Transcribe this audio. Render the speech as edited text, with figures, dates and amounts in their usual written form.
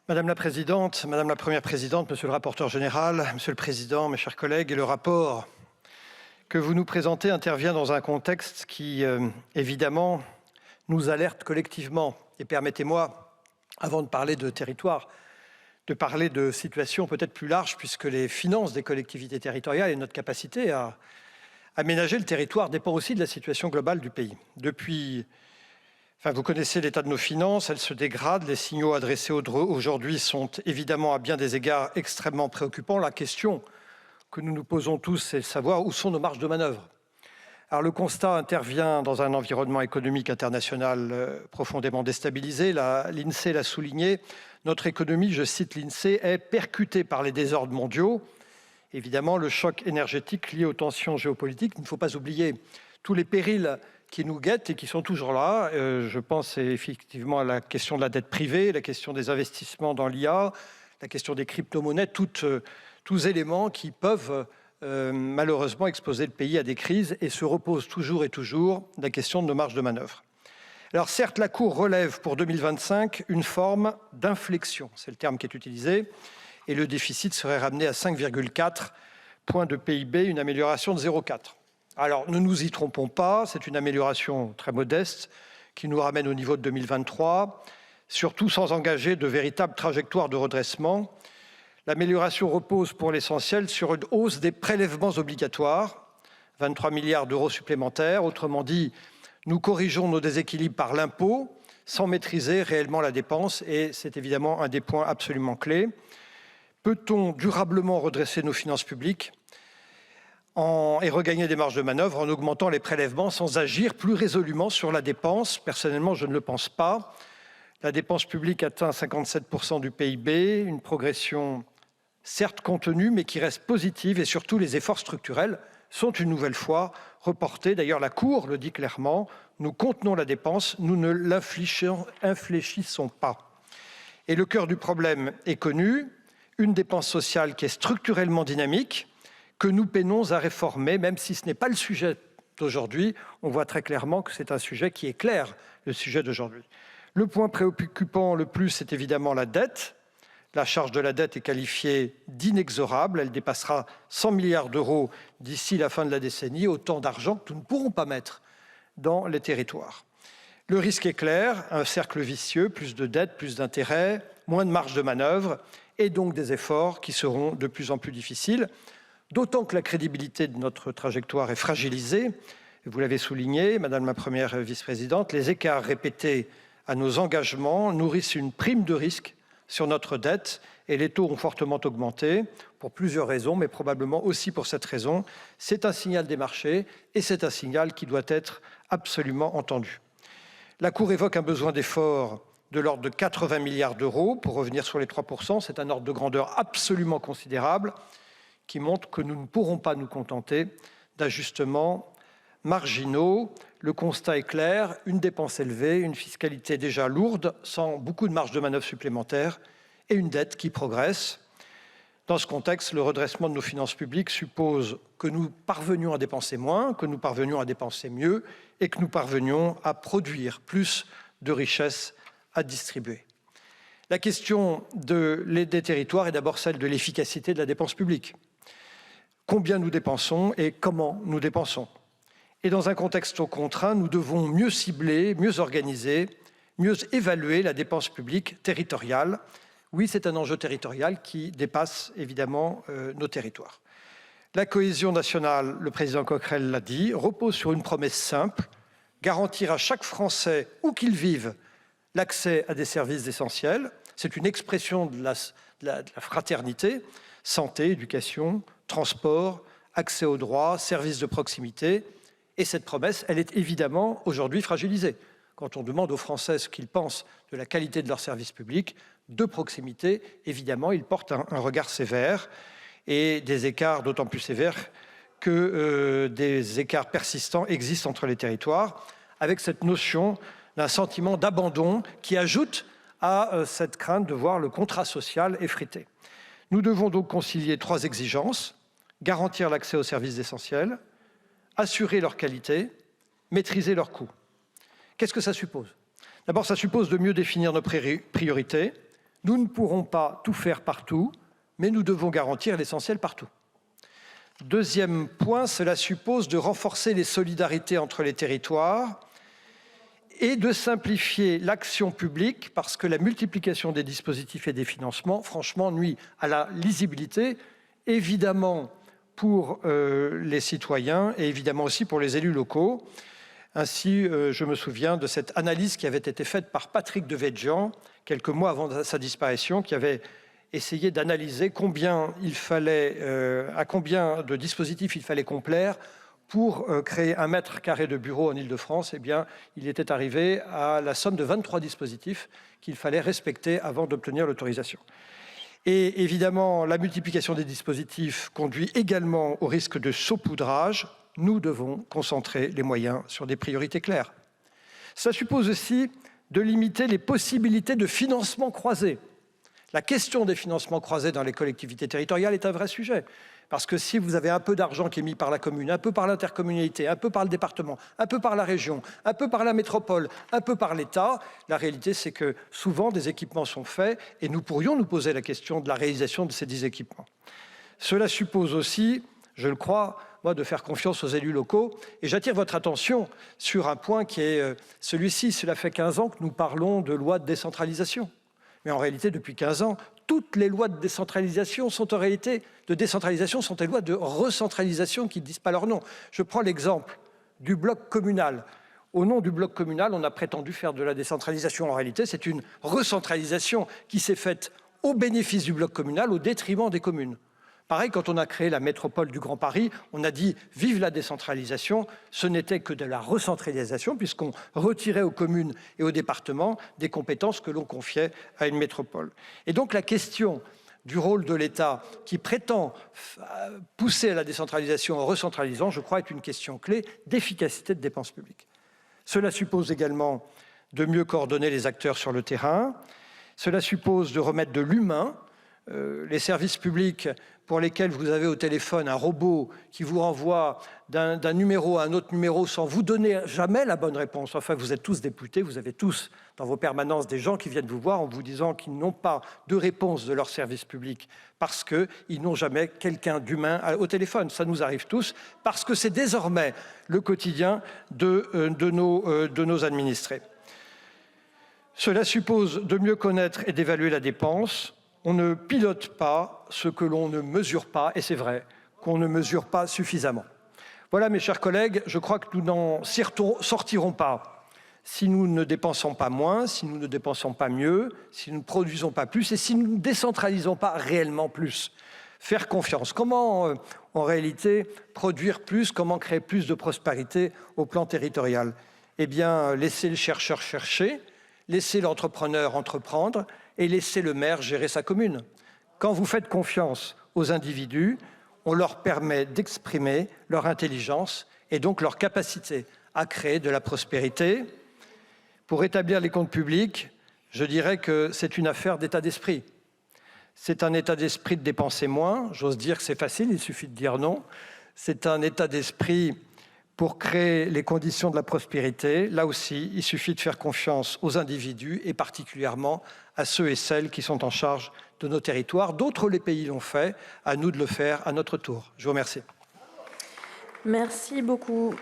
Madame la Présidente, Madame la Première Présidente, Monsieur le rapporteur général, Monsieur le Président, mes chers collègues, le rapport que vous nous présentez intervient dans un contexte qui, évidemment, nous alerte collectivement. Et permettez-moi, avant de parler de territoire, de parler de situation peut-être plus large, puisque les finances des collectivités territoriales et notre capacité à aménager le territoire dépend aussi de la situation globale du pays. Vous connaissez l'état de nos finances, elles se dégradent. Les signaux adressés aujourd'hui sont évidemment à bien des égards extrêmement préoccupants. La question que nous nous posons tous, c'est de savoir où sont nos marges de manœuvre. Alors, le constat intervient dans un environnement économique international profondément déstabilisé. L'INSEE l'a souligné. Notre économie, je cite l'INSEE, est percutée par les désordres mondiaux. Évidemment, le choc énergétique lié aux tensions géopolitiques. Il ne faut pas oublier tous les périls qui nous guettent et qui sont toujours là. Je pense effectivement à la question de la dette privée, la question des investissements dans l'IA, la question des crypto-monnaies, tous éléments qui peuvent malheureusement exposer le pays à des crises et se repose toujours et toujours la question de nos marges de manœuvre. Alors certes, la Cour relève pour 2025 une forme d'inflexion, c'est le terme qui est utilisé, et le déficit serait ramené à 5,4 points de PIB, une amélioration de 0,4. Alors, ne nous y trompons pas, c'est une amélioration très modeste qui nous ramène au niveau de 2023, surtout sans engager de véritables trajectoires de redressement. L'amélioration repose pour l'essentiel sur une hausse des prélèvements obligatoires, 23 milliards d'euros supplémentaires. Autrement dit, nous corrigeons nos déséquilibres par l'impôt sans maîtriser réellement la dépense et c'est évidemment un des points absolument clés. Peut-on durablement redresser nos finances publiques et regagner des marges de manœuvre en augmentant les prélèvements sans agir plus résolument sur la dépense? Personnellement, je ne le pense pas. La dépense publique atteint 57% du PIB, une progression certes contenue, mais qui reste positive et surtout les efforts structurels sont une nouvelle fois reportés. D'ailleurs, la Cour le dit clairement, nous contenons la dépense, nous ne l'infléchissons pas. Et le cœur du problème est connu, une dépense sociale qui est structurellement dynamique, que nous peinons à réformer, même si ce n'est pas le sujet d'aujourd'hui. On voit très clairement que c'est un sujet qui éclaire le sujet d'aujourd'hui. Le point préoccupant le plus, c'est évidemment la dette. La charge de la dette est qualifiée d'inexorable. Elle dépassera 100 milliards d'euros d'ici la fin de la décennie, autant d'argent que nous ne pourrons pas mettre dans les territoires. Le risque est clair, un cercle vicieux, plus de dettes, plus d'intérêts, moins de marge de manœuvre et donc des efforts qui seront de plus en plus difficiles. D'autant que la crédibilité de notre trajectoire est fragilisée. Vous l'avez souligné, Madame la Première vice-présidente, les écarts répétés à nos engagements nourrissent une prime de risque sur notre dette et les taux ont fortement augmenté pour plusieurs raisons, mais probablement aussi pour cette raison. C'est un signal des marchés et c'est un signal qui doit être absolument entendu. La Cour évoque un besoin d'effort de l'ordre de 80 milliards d'euros pour revenir sur les 3%. C'est un ordre de grandeur absolument considérable qui montre que nous ne pourrons pas nous contenter d'ajustements marginaux. Le constat est clair, une dépense élevée, une fiscalité déjà lourde, sans beaucoup de marge de manœuvre supplémentaire, et une dette qui progresse. Dans ce contexte, le redressement de nos finances publiques suppose que nous parvenions à dépenser moins, que nous parvenions à dépenser mieux, et que nous parvenions à produire plus de richesses à distribuer. La question des territoires est d'abord celle de l'efficacité de la dépense publique. Combien nous dépensons et comment nous dépensons. Et dans un contexte contraint, nous devons mieux cibler, mieux organiser, mieux évaluer la dépense publique territoriale. Oui, c'est un enjeu territorial qui dépasse évidemment nos territoires. La cohésion nationale, le président Coquerel l'a dit, repose sur une promesse simple, garantir à chaque Français, où qu'il vive, l'accès à des services essentiels. C'est une expression de la fraternité, santé, éducation, transport, accès aux droits, services de proximité. Et cette promesse, elle est évidemment aujourd'hui fragilisée. Quand on demande aux Français ce qu'ils pensent de la qualité de leurs services publics, de proximité, évidemment, ils portent un regard sévère et des écarts d'autant plus sévères que des écarts persistants existent entre les territoires, avec cette notion d'un sentiment d'abandon qui ajoute à cette crainte de voir le contrat social effrité. Nous devons donc concilier 3 exigences, garantir l'accès aux services essentiels, assurer leur qualité, maîtriser leurs coûts. Qu'est-ce que ça suppose? D'abord, ça suppose de mieux définir nos priorités, Nous ne pourrons pas tout faire partout, mais nous devons garantir l'essentiel partout. Deuxième point, cela suppose de renforcer les solidarités entre les territoires et de simplifier l'action publique parce que la multiplication des dispositifs et des financements, franchement, nuit à la lisibilité, évidemment pour les citoyens et évidemment aussi pour les élus locaux. Ainsi, je me souviens de cette analyse qui avait été faite par Patrick Devedjian, quelques mois avant sa disparition, qui avait essayé d'analyser à combien de dispositifs il fallait complaire pour créer 1 mètre carré de bureau en Île-de-France. Eh bien, il était arrivé à la somme de 23 dispositifs qu'il fallait respecter avant d'obtenir l'autorisation. Et évidemment, la multiplication des dispositifs conduit également au risque de saupoudrage. Nous devons concentrer les moyens sur des priorités claires. Ça suppose aussi de limiter les possibilités de financement croisé. La question des financements croisés dans les collectivités territoriales est un vrai sujet. Parce que si vous avez un peu d'argent qui est mis par la commune, un peu par l'intercommunalité, un peu par le département, un peu par la région, un peu par la métropole, un peu par l'État, la réalité c'est que souvent des équipements sont faits et nous pourrions nous poser la question de la réalisation de ces 10 équipements. Cela suppose aussi, je le crois, moi, de faire confiance aux élus locaux. Et j'attire votre attention sur un point qui est celui-ci. Cela fait 15 ans que nous parlons de loi de décentralisation. Mais en réalité, depuis 15 ans, toutes les lois de décentralisation sont en réalité sont des lois de recentralisation qui ne disent pas leur nom. Je prends l'exemple du bloc communal. Au nom du bloc communal, on a prétendu faire de la décentralisation. En réalité, c'est une recentralisation qui s'est faite au bénéfice du bloc communal, au détriment des communes. Pareil, quand on a créé la métropole du Grand Paris, on a dit « vive la décentralisation ». Ce n'était que de la recentralisation puisqu'on retirait aux communes et aux départements des compétences que l'on confiait à une métropole. Et donc la question du rôle de l'État qui prétend pousser à la décentralisation en recentralisant, je crois, est une question clé d'efficacité de dépenses publiques. Cela suppose également de mieux coordonner les acteurs sur le terrain. Cela suppose de remettre de l'humain. Les services publics pour lesquels vous avez au téléphone un robot qui vous renvoie d'un numéro à un autre numéro sans vous donner jamais la bonne réponse. Enfin, vous êtes tous députés, vous avez tous dans vos permanences des gens qui viennent vous voir en vous disant qu'ils n'ont pas de réponse de leur service public parce qu'ils n'ont jamais quelqu'un d'humain au téléphone. Ça nous arrive tous parce que c'est désormais le quotidien de nos administrés. Cela suppose de mieux connaître et d'évaluer la dépense. On ne pilote pas ce que l'on ne mesure pas, et c'est vrai qu'on ne mesure pas suffisamment. Voilà, mes chers collègues, je crois que nous n'en sortirons pas si nous ne dépensons pas moins, si nous ne dépensons pas mieux, si nous ne produisons pas plus et si nous ne décentralisons pas réellement plus. Faire confiance. Comment, en réalité, produire plus, comment créer plus de prospérité au plan territorial? Eh bien, laisser le chercheur chercher, laisser l'entrepreneur entreprendre, et laisser le maire gérer sa commune. Quand vous faites confiance aux individus, on leur permet d'exprimer leur intelligence et donc leur capacité à créer de la prospérité. Pour établir les comptes publics, je dirais que c'est une affaire d'état d'esprit. C'est un état d'esprit de dépenser moins. J'ose dire que c'est facile, il suffit de dire non. C'est un état d'esprit pour créer les conditions de la prospérité. Là aussi, il suffit de faire confiance aux individus et particulièrement à ceux et celles qui sont en charge de nos territoires. D'autres, les pays l'ont fait, à nous de le faire à notre tour. Je vous remercie. Merci beaucoup.